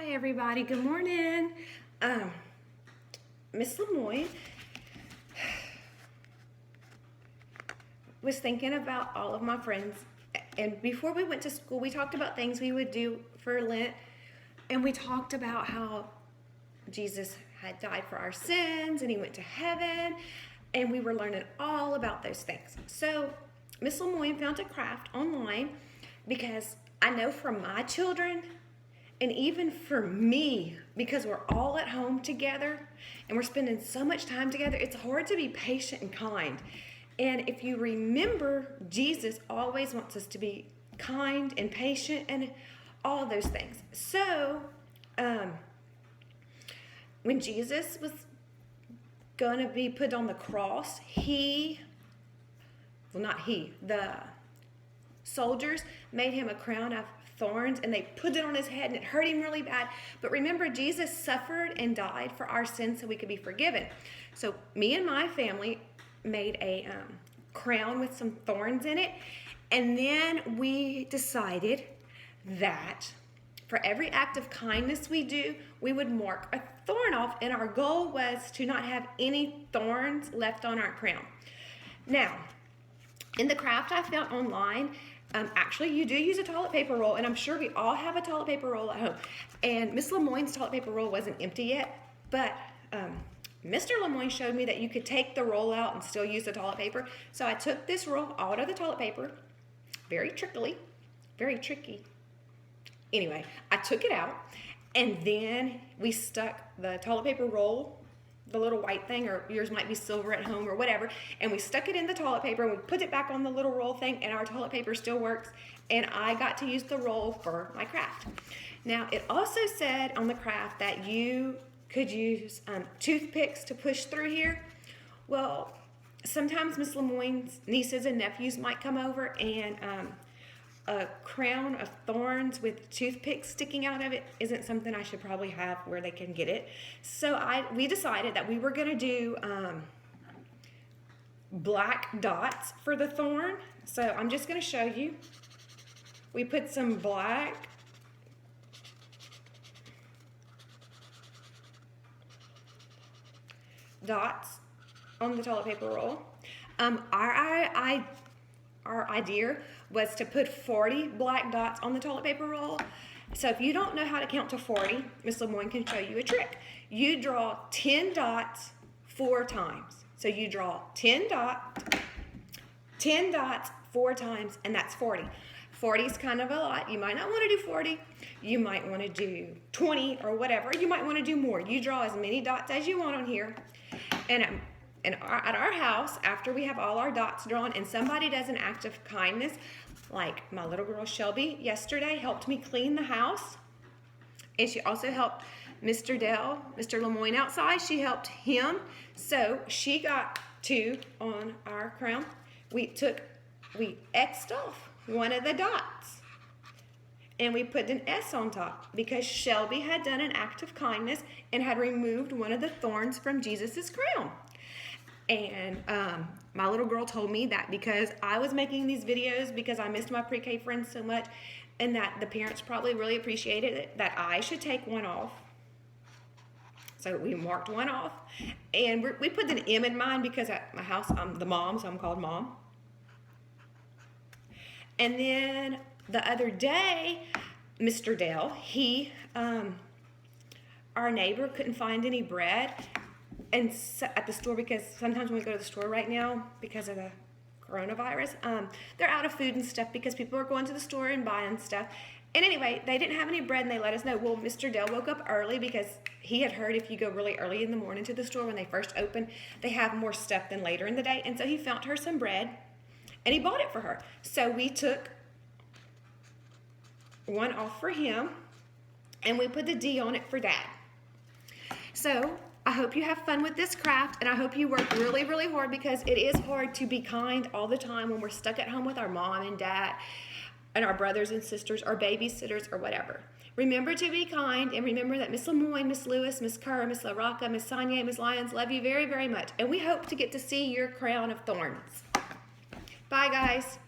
Hi everybody, good morning. Miss Lemoyne was thinking about all of my friends, and before we went to school we talked about things we would do for Lent, and we talked about how Jesus had died for our sins and he went to heaven, and we were learning all about those things. So Miss Lemoyne found a craft online because I know for my children and even for me, because we're all at home together and we're spending so much time together, it's hard to be patient and kind. And if you remember, Jesus always wants us to be kind and patient and all those things. So, when Jesus was going to be put on the cross, the soldiers made him a crown of thorns and they put it on his head and it hurt him really bad. But remember, Jesus suffered and died for our sins so we could be forgiven. So me and my family made a crown with some thorns in it, and then we decided that for every act of kindness we do, we would mark a thorn off, and our goal was to not have any thorns left on our crown. Now, in the craft I found online, actually, you do use a toilet paper roll, and I'm sure we all have a toilet paper roll at home. And Miss Lemoyne's toilet paper roll wasn't empty yet, but Mr. Lemoyne showed me that you could take the roll out and still use the toilet paper. So I took this roll out of the toilet paper, very tricky. Anyway, I took it out, and then we stuck the toilet paper roll, the little white thing, or yours might be silver at home or whatever, and we stuck it in the toilet paper and we put it back on the little roll thing, and our toilet paper still works, and I got to use the roll for my craft. Now, it also said on the craft that you could use toothpicks to push through here. Well, sometimes Miss Lemoyne's nieces and nephews might come over, and a crown of thorns with toothpicks sticking out of it isn't something I should probably have where they can get it. So we decided that we were going to do black dots for the thorn. So I'm just going to show you. We put some black dots on the toilet paper roll. Our idea was to put 40 black dots on the toilet paper roll. So if you don't know how to count to 40, Miss Lemoyne can show you a trick. You draw 10 dots 4 times. So you draw 10 dots 4 times, and that's 40. 40 is kind of a lot. You might not want to do 40. You might want to do 20 or whatever. You might want to do more. You draw as many dots as you want on here. And at our house, after we have all our dots drawn and somebody does an act of kindness, like my little girl Shelby yesterday helped me clean the house, and she also helped Mr. Lemoyne outside. She helped him, so she got 2 on our crown. We X'd off one of the dots, and we put an S on top because Shelby had done an act of kindness and had removed one of the thorns from Jesus's crown. And my little girl told me that because I was making these videos because I missed my pre-K friends so much, and that the parents probably really appreciated it, that I should take one off. So we marked one off, and we put an M in mine because at my house I'm the mom, so I'm called Mom. And then the other day, Mr. Dale, our neighbor couldn't find any bread at the store, because sometimes when we go to the store right now, because of the coronavirus, they're out of food and stuff because people are going to the store and buying stuff. And anyway, they didn't have any bread, and they let us know. Well, Mr. Dell woke up early because he had heard if you go really early in the morning to the store when they first open, they have more stuff than later in the day. And so he found her some bread, and he bought it for her. So we took one off for him, and we put the D on it for Dad. So I hope you have fun with this craft, and I hope you work really, really hard, because it is hard to be kind all the time when we're stuck at home with our mom and dad and our brothers and sisters or babysitters or whatever. Remember to be kind, and remember that Miss Lemoyne, Miss Lewis, Miss Kerr, Miss LaRocca, Miss Sonia, Miss Lyons love you very, very much, and we hope to get to see your crown of thorns. Bye, guys.